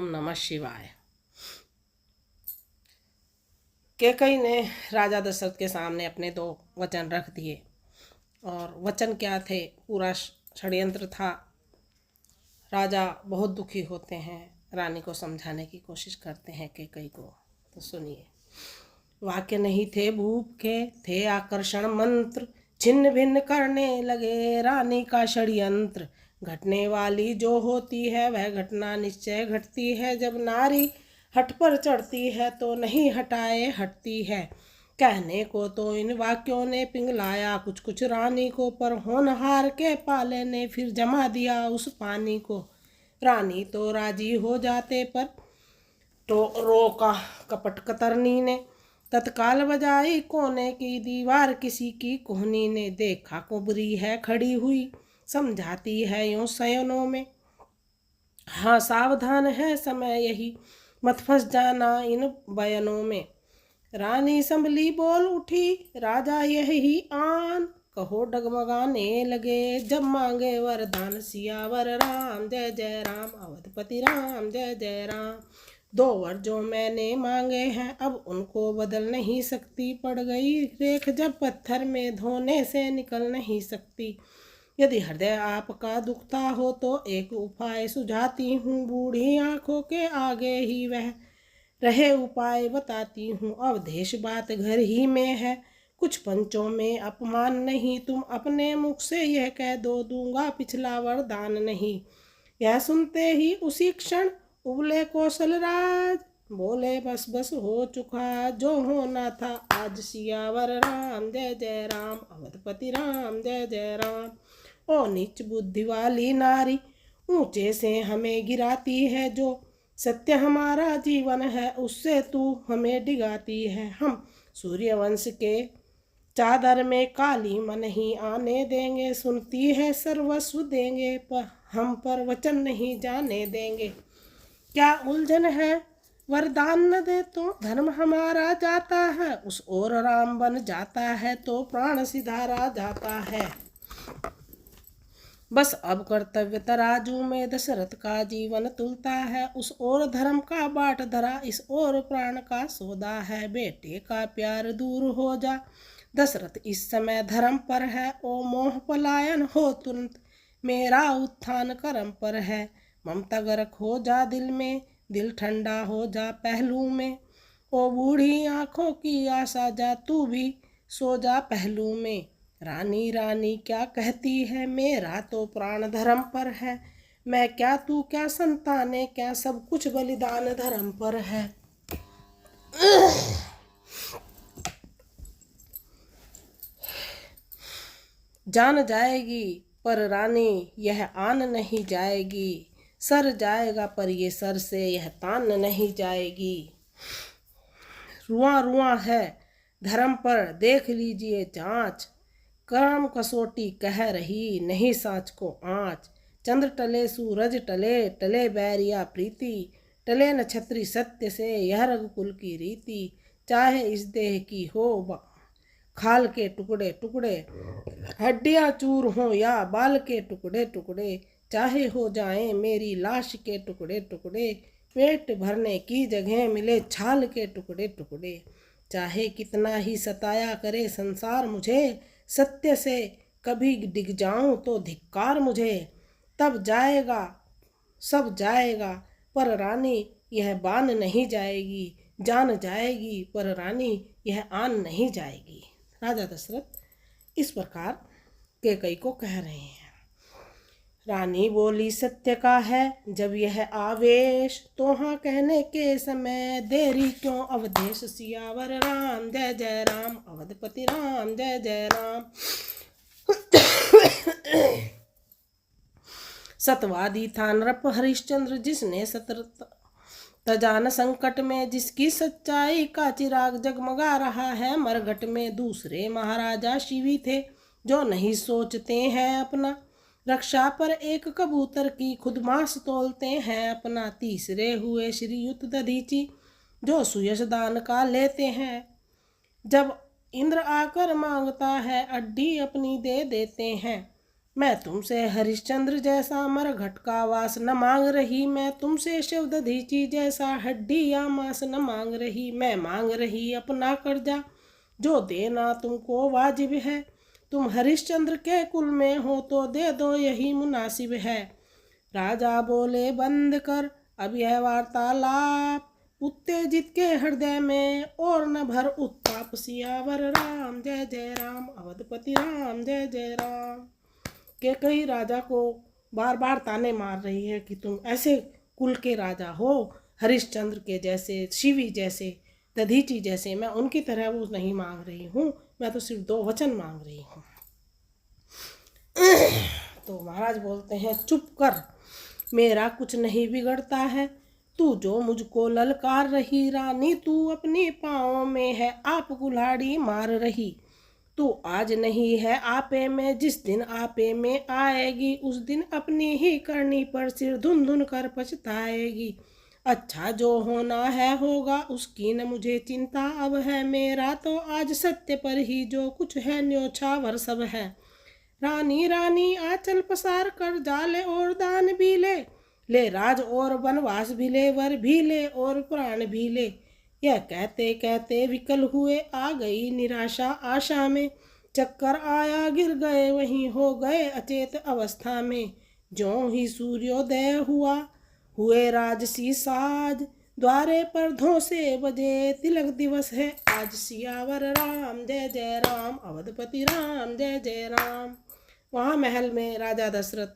नमः शिवाय। कैकेयी ने राजा दशरथ के सामने अपने 2 वचन रख दिए। और वचन क्या थे? पूरा षड्यंत्र था। राजा बहुत दुखी होते हैं, रानी को समझाने की कोशिश करते हैं कैकेयी को। तो सुनिए। वाक्य नहीं थे भूप के, थे आकर्षण मंत्र, छिन्न भिन्न करने लगे रानी का षड्यंत्र। घटने वाली जो होती है वह घटना निश्चय घटती है, जब नारी हठ पर चढ़ती है तो नहीं हटाए हटती है। कहने को तो इन वाक्यों ने पिंगलाया कुछ कुछ रानी को, पर होनहार के पाले ने फिर जमा दिया उस पानी को। रानी तो राजी हो जाते पर तो रोका कपट कतरनी ने, तत्काल बजाई कोने की दीवार किसी की कोहनी ने। देखा कुबरी है खड़ी हुई, समझाती है यूं सयनों में, हाँ सावधान है समय यही, मत फंस जाना इन बयनों में। रानी संभली बोल उठी, राजा यही आन, कहो डगमगाने लगे जब मांगे वरदान। सियावर राम जय जय राम, अवधपति राम जय जय राम। 2 वर जो मैंने मांगे हैं अब उनको बदल नहीं सकती, पड़ गई रेख जब पत्थर में धोने से निकल नहीं सकती। यदि हृदय आपका दुखता हो तो एक उपाय सुझाती हूँ, बूढ़ी आंखों के आगे ही वह रहे उपाय बताती हूँ। अवधेश बात घर ही में है, कुछ पंचों में अपमान नहीं, तुम अपने मुख से यह कह दो दूंगा पिछला वरदान नहीं। यह सुनते ही उसी क्षण उबले कौशलराज, बोले बस बस हो चुका जो होना था आज। सियावर राम जय जय राम, अवधपति राम जय जय राम। ओ नीच बुद्धि वाली नारी, ऊंचे से हमें गिराती है, जो सत्य हमारा जीवन है उससे तू हमें डिगाती है। हम सूर्यवंश के चादर में काली मन नहीं आने देंगे, सुनती है सर्वस्व देंगे पर हम पर वचन नहीं जाने देंगे। क्या उलझन है वरदान न दे तो धर्म हमारा जाता है, उस ओर राम बन जाता है तो प्राण सिधारा जाता है। बस अब कर्तव्य तराजू में दशरथ का जीवन तुलता है, उस ओर धर्म का बाट धरा इस ओर प्राण का सौदा है। बेटे का प्यार दूर हो जा, दशरथ इस समय धर्म पर है, ओ मोह पलायन हो तुरंत मेरा उत्थान कर्म पर है। ममता गर्क हो जा दिल में, दिल ठंडा हो जा पहलू में, ओ बूढ़ी आंखों की आशा जा तू भी सो जा पहलू में। रानी रानी क्या कहती है, मेरा तो प्राण धर्म पर है, मैं क्या तू क्या संताने क्या सब कुछ बलिदान धर्म पर है। जान जाएगी पर रानी यह आन नहीं जाएगी, सर जाएगा पर ये सर से यह तान नहीं जाएगी। रुआ रुआ है धर्म पर देख लीजिए जांच, कर्म कसौटी कह रही नहीं साँच को आँच। चंद्र टले सूरज टले, टले बैरिया प्रीति, टले नक्षत्री सत्य से यह रघुकुल की रीति। चाहे इस देह की हो खाल के टुकड़े टुकड़े, हड्डियाँ चूर हों या बाल के टुकड़े टुकड़े, चाहे हो जाएं मेरी लाश के टुकड़े टुकड़े, पेट भरने की जगह मिले छाल के टुकड़े टुकड़े। चाहे कितना ही सताया करे संसार मुझे, सत्य से कभी डिग जाऊं तो धिक्कार मुझे। तब जाएगा सब जाएगा पर रानी यह बान नहीं जाएगी, जान जाएगी पर रानी यह आन नहीं जाएगी। राजा दशरथ इस प्रकार कैकेयी को कह रहे हैं। रानी बोली सत्य का है जब यह आवेश, तो हाँ कहने के समय देरी क्यों अवधेश। सियावर राम जय जय राम, अवधपति राम जय जय राम। सतवादी था नृप हरिश्चंद्र, जिसने तजान संकट में, जिसकी सच्चाई का चिराग जगमगा रहा है मरघट में। दूसरे महाराजा शिवी थे जो नहीं सोचते हैं अपना, रक्षा पर एक कबूतर की खुद मांस तोलते हैं अपना। तीसरे हुए श्रीयुत दधीची जो सुयश दान का लेते हैं, जब इंद्र आकर मांगता है अड्डी अपनी दे देते हैं। मैं तुमसे हरिश्चंद्र जैसा मरघट का वास न मांग रही, मैं तुमसे शिव दधीची जैसा हड्डी या मांस न मांग रही। मैं मांग रही अपना कर्जा, जो देना तुमको वाजिब है। तुम हरिश्चंद्र के कुल में हो तो दे दो, यही मुनासिब है। राजा बोले, बंद कर अब यह वार्तालाप, उत्तेजित के हृदय में और न भर उत्ताप। सियावर राम जय जय राम, अवधपति राम जय जय राम। के कई राजा को बार बार ताने मार रही है कि तुम ऐसे कुल के राजा हो, हरिश्चंद्र के जैसे, शिवी जैसे, दधीची जैसे। मैं उनकी तरह वो नहीं मांग रही हूँ, मैं तो सिर्फ 2 वचन मांग रही हूँ। तो महाराज बोलते हैं, चुप कर, मेरा कुछ नहीं बिगड़ता है। तू जो मुझको ललकार रही, रानी तू अपनी पाँव में है, आप कुल्हाड़ी मार रही। तू आज नहीं है आपे में, जिस दिन आपे में आएगी, उस दिन अपनी ही करनी पर सिर धुन धुन कर पछताएगी। अच्छा जो होना है होगा, उसकी न मुझे चिंता अब है। मेरा तो आज सत्य पर ही जो कुछ है न्योछावर सब है। रानी रानी आंचल पसार कर जाले और दान भी ले राज और वनवास भी ले, वर भी ले और प्राण भी ले। यह कहते कहते विकल हुए, आ गई निराशा आशा में। चक्कर आया गिर गए, वहीं हो गए अचेत अवस्था में। ज्यों ही सूर्योदय हुआ, हुए राजसी साज, द्वारे पर धोसे बजे, तिलक दिवस है आज। सियावर राम जय जय राम, अवधपति राम जय जय राम। वहाँ महल में राजा दशरथ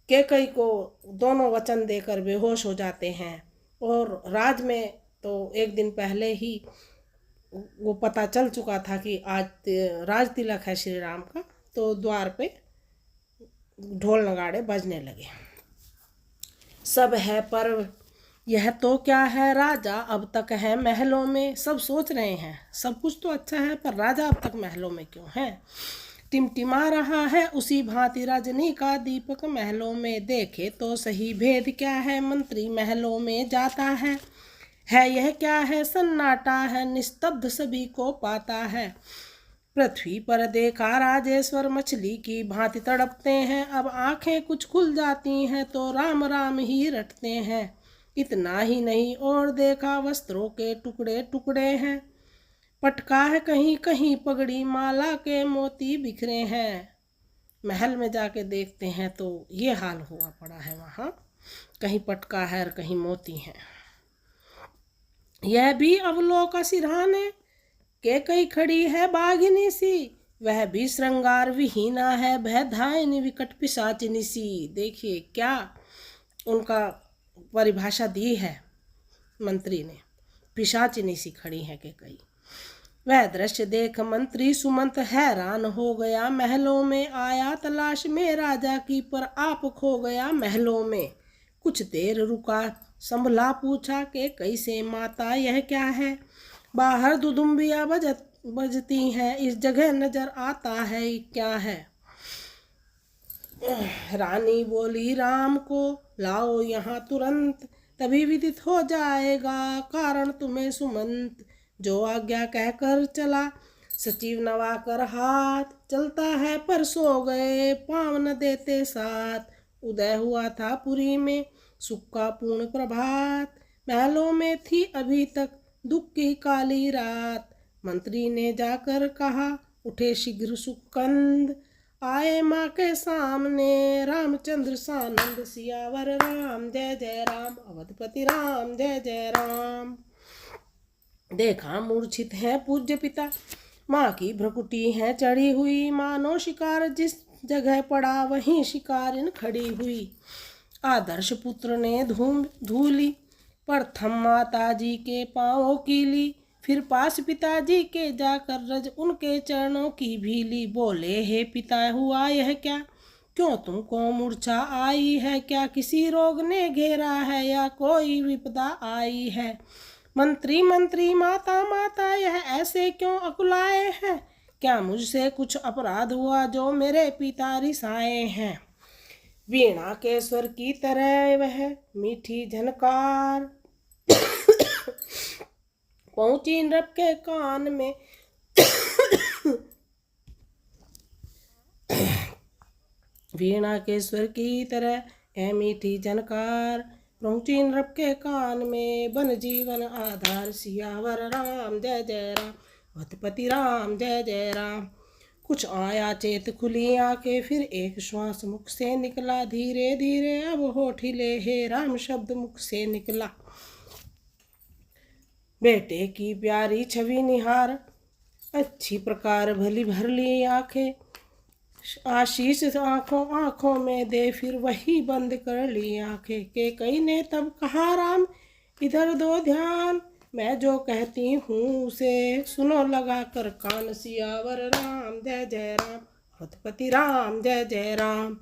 कैकई को दोनों वचन देकर बेहोश हो जाते हैं। और राज में तो एक दिन पहले ही वो पता चल चुका था कि आज राज तिलक है श्री राम का। तो द्वार पे ढोल नगाड़े बजने लगे। सब है पर यह तो क्या है, राजा अब तक है महलों में। सब सोच रहे हैं सब कुछ तो अच्छा है, पर राजा अब तक महलों में क्यों है। टिमटिमा रहा है उसी भांति रजनी का दीपक महलों में। देखे तो सही भेद क्या है, मंत्री महलों में जाता है यह क्या है, सन्नाटा है, निस्तब्ध सभी को पाता है। पृथ्वी पर देखा राजेश्वर मछली की भांति तड़पते हैं। अब आंखें कुछ खुल जाती हैं तो राम राम ही रटते हैं। इतना ही नहीं और देखा वस्त्रों के टुकड़े टुकड़े हैं। पटका है कहीं कहीं पगड़ी, माला के मोती बिखरे हैं। महल में जाके देखते हैं तो ये हाल हुआ पड़ा है वहाँ, कहीं पटका है और कहीं मोती हैं। यह भी अवलोका सिरहाने, के कई खड़ी है बाघिनी सी, वह भी श्रृंगार विहीना है, भयधायिनी विकट पिशाचिनी सी। देखिए क्या उनका परिभाषा दी है मंत्री ने, पिशाचिनी सी खड़ी है के कई। वह दृश्य देख मंत्री सुमंत हैरान हो गया, महलों में आया तलाश में राजा की, पर आप खो गया महलों में। कुछ देर रुका संभला, पूछा कि कैसे माता यह क्या है। बाहर दुदुम्बिया बजती हैं, इस जगह नजर आता है क्या है। रानी बोली, राम को लाओ यहाँ तुरंत, तभी विदित हो जाएगा कारण तुम्हें सुमंत। जो आज्ञा कहकर चला, सचिव नवा कर हाथ, चलता है पर सो गए पाँव न देते साथ। उदय हुआ था पुरी में सुख का पूर्ण प्रभात, महलों में थी अभी तक दुख की काली रात। मंत्री ने जाकर कहा, उठे शीघ्र सुकंद, आए माँ के सामने रामचंद्र सानंद। सियावर राम जय जय राम, अवधपति राम जय जय राम। देखा मूर्छित है पूज्य पिता, माँ की भ्रकुटी है चढ़ी हुई, मानो शिकार जिस जगह पड़ा वहीं शिकारिन खड़ी हुई। आदर्श पुत्र ने धूली प्रथम माता जी के पाँवों की ली, फिर पास पिताजी के जाकर रज उनके चरणों की भी ली। बोले, हे पिता हुआ यह क्या, क्यों तुमको मूर्छा आई है, क्या किसी रोग ने घेरा है या कोई विपदा आई है। मंत्री मंत्री माता माता यह ऐसे क्यों अकुलाए हैं, क्या मुझसे कुछ अपराध हुआ जो मेरे पिता रिसाए हैं। वीणा के स्वर की तरह वह मीठी झनकार पहुंची नृप के कान में। वीणा के स्वर की तरह ए मीठी जनकार पहुँची नृप के कान में, बन जीवन आधार। सियावर राम जय जय राम, वतपति राम जय जय राम। कुछ आया चेत खुली आंखें, फिर एक श्वास मुख से निकला, धीरे धीरे अब होठ हिले, हे राम शब्द मुख से निकला। बेटे की प्यारी छवि निहार, अच्छी प्रकार भली भर ली आंखें, आशीष आंखों आंखों में दे, फिर वही बंद कर ली आंखें। के कई ने तब कहा राम इधर दो ध्यान, मैं जो कहती हूँ उसे सुनो लगा कर कान। सियावर राम जय जय राम, वतपति राम जय जय राम।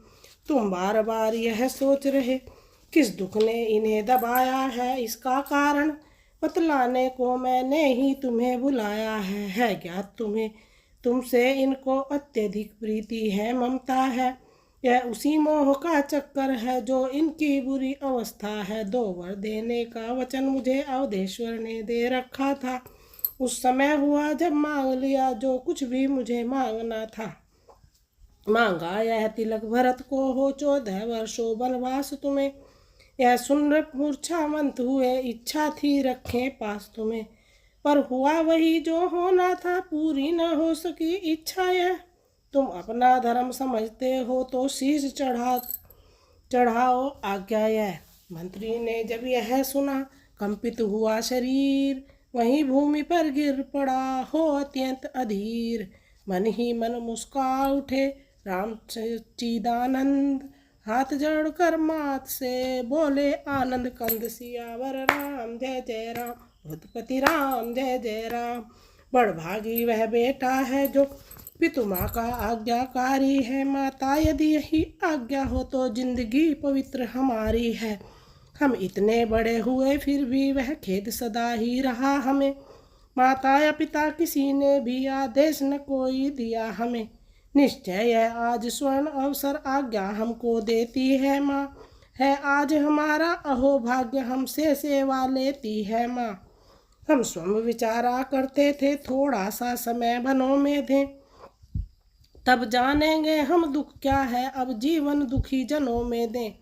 तुम बार बार यह सोच रहे, किस दुख ने इन्हें दबाया है, इसका कारण बतलाने को मैंने ही तुम्हें बुलाया है ज्ञात तुम्हें तुमसे इनको अत्यधिक प्रीति है, ममता है, यह उसी मोह का चक्कर है जो इनकी बुरी अवस्था है। 2 वर देने का वचन मुझे अवधेश्वर ने दे रखा था, उस समय हुआ जब मांग लिया जो कुछ भी मुझे मांगना था। मांगा यह तिलक भरत को हो 14 वर्षों वनवास तुम्हें, यह सुन मूर्छावंत हुए, इच्छा थी रखें पास तुम्हें, पर हुआ वही जो होना था, पूरी न हो सकी इच्छा यह। तुम अपना धर्म समझते हो तो शीश चढ़ाओ आज्ञा यह। मंत्री ने जब यह सुना कंपित हुआ शरीर, वहीं भूमि पर गिर पड़ा हो अत्यंत अधीर। मन ही मन मुस्का उठे राम चिदानंद, हाथ जोड़कर मात से बोले आनंद कंद। सियावर राम जय जय राम, वतपति राम जय जय राम। बड़भागी वह बेटा है जो पितु माँ का आज्ञाकारी है, माता यदि यही आज्ञा हो तो जिंदगी पवित्र हमारी है। हम इतने बड़े हुए फिर भी वह खेद सदा ही रहा हमें, माता या पिता किसी ने भी आदेश न कोई दिया हमें। निश्चय यह आज स्वर्ण अवसर आज्ञा हमको देती है माँ, है आज हमारा अहोभाग्य हमसे सेवा लेती है माँ। हम स्वयं विचारा करते थे थोड़ा सा समय वनों में दें, तब जानेंगे हम दुख क्या है अब जीवन दुखी जनों में दें।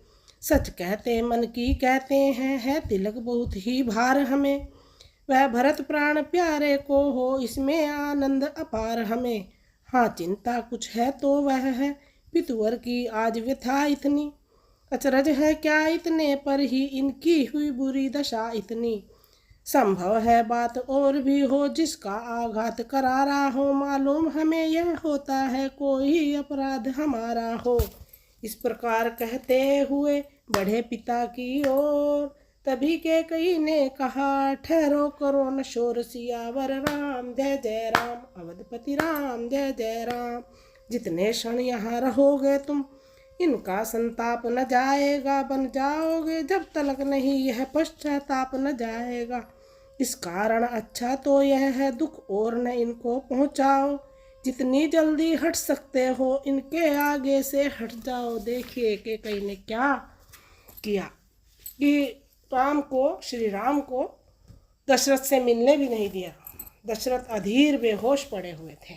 सच कहते मन की कहते हैं, है तिलक बहुत ही भार हमें, वह भरत प्राण प्यारे को हो इसमें आनंद अपार हमें। हाँ चिंता कुछ है तो वह है पितुवर की आज व्यथा इतनी, अचरज है क्या इतने पर ही इनकी हुई बुरी दशा इतनी। संभव है बात और भी हो जिसका आघात करारा हो, मालूम हमें यह होता है कोई अपराध हमारा हो। इस प्रकार कहते हुए बढ़े पिता की ओर, तभी के कई ने कहा ठहरो करो न शोर। सियावर राम जय जय राम, अवधपति राम जय जय राम। जितने क्षण यहाँ रहोगे तुम इनका संताप न जाएगा, बन जाओगे जब तलक नहीं यह पश्चाताप न जाएगा। इस कारण अच्छा तो यह है दुख और न इनको पहुँचाओ, जितनी जल्दी हट सकते हो इनके आगे से हट जाओ। देखिए कि कई ने क्या किया कि श्री राम को दशरथ से मिलने भी नहीं दिया। दशरथ अधीर बेहोश पड़े हुए थे।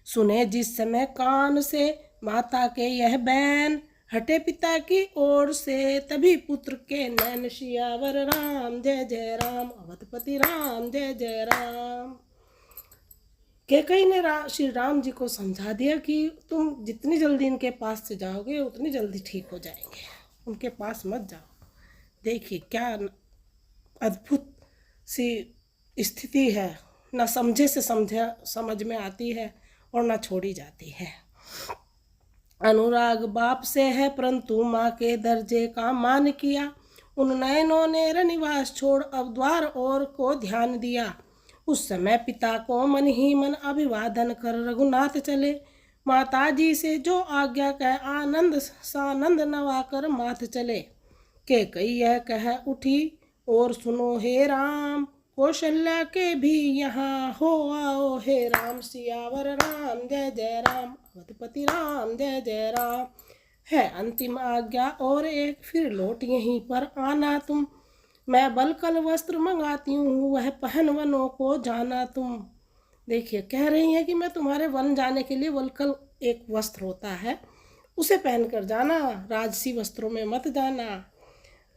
सुने जिस समय कान से माता के यह बैन, हटे पिता की ओर से तभी पुत्र के नैन। सियावर राम जय जय राम, अवधपति राम जय जय राम। कैकेयी ने श्री राम जी को समझा दिया कि तुम जितनी जल्दी इनके पास से जाओगे उतनी जल्दी ठीक हो जाएंगे, उनके पास मत जाओ। देखिए क्या अद्भुत सी स्थिति है, ना समझे से समझ में आती है और ना छोड़ी जाती है। अनुराग बाप से है परंतु माँ के दर्जे का मान किया, उन नयनों ने रनिवास छोड़ अब द्वार और को ध्यान दिया। उस समय पिता को मन ही मन अभिवादन कर रघुनाथ चले, माता जी से जो आज्ञा कह आनंद सानंद नवाकर माथ चले। कैकेयी यह कह उठी और सुनो हे राम, कौशल्या के भी यहाँ हो आओ हे राम। सियावर राम जय जय राम, अवधपति राम जय जय राम। है अंतिम आज्ञा और एक, फिर लौट यहीं पर आना तुम, मैं बलकल वस्त्र मंगाती हूँ वह पहन वनों को जाना तुम। देखिए कह रही हैं कि मैं तुम्हारे वन जाने के लिए बलकल एक वस्त्र होता है, उसे पहनकर जाना, राजसी वस्त्रों में मत जाना।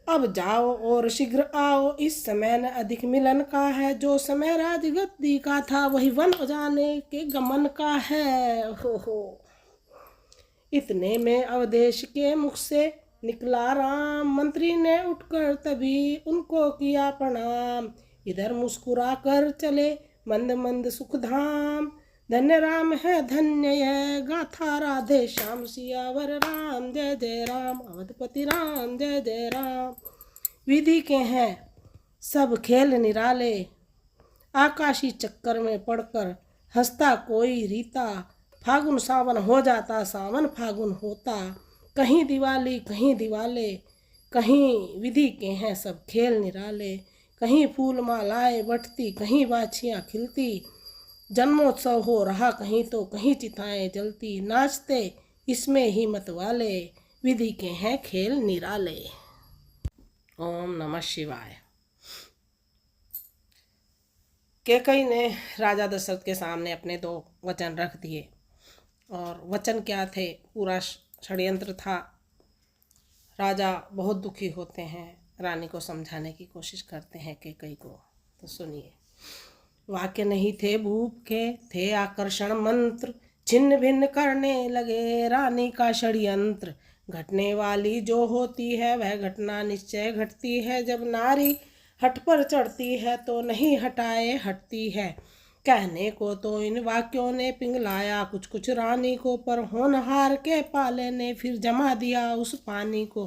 अब जाओ और शीघ्र आओ, इस समय न अधिक मिलन का है, जो समय राजगद्दी का था वही वन जाने के गमन का है। हो। इतने में अवधेश के मुख से निकला राम, मंत्री ने उठकर तभी उनको किया प्रणाम। इधर मुस्कुरा कर चले मंद मंद सुखधाम, धन्य राम है धन्य यह गाथा राधे श्याम, सियावर राम जय जय राम, अवधपति राम जय जय राम। विधि के हैं सब खेल निराले, आकाशी चक्कर में पड़कर हंसता कोई रीता, फागुन सावन हो जाता सावन फागुन होता, कहीं दिवाली कहीं दिवाले, कहीं विधि के हैं सब खेल निराले, कहीं फूल मालाएं बटती कहीं बाछियाँ खिलती, जन्मोत्सव हो रहा कहीं तो कहीं चिताएं जलती, नाचते इसमें ही मत वाले, विधि के हैं खेल निराले। ओम नमः शिवाय। कैकेयी ने राजा दशरथ के सामने अपने 2 वचन रख दिए, और वचन क्या थे, पूरा षड्यंत्र था। राजा बहुत दुखी होते हैं, रानी को समझाने की कोशिश करते हैं कैकेयी को। तो सुनिए, वाक्य नहीं थे भूप के, थे आकर्षण मंत्र, छिन्न भिन्न करने लगे रानी का षड्यंत्र। घटने वाली जो होती है वह घटना निश्चय घटती है, जब नारी हट पर चढ़ती है तो नहीं हटाए हटती है। कहने को तो इन वाक्यों ने पिंगलाया कुछ कुछ रानी को, पर होनहार के पाले ने फिर जमा दिया उस पानी को।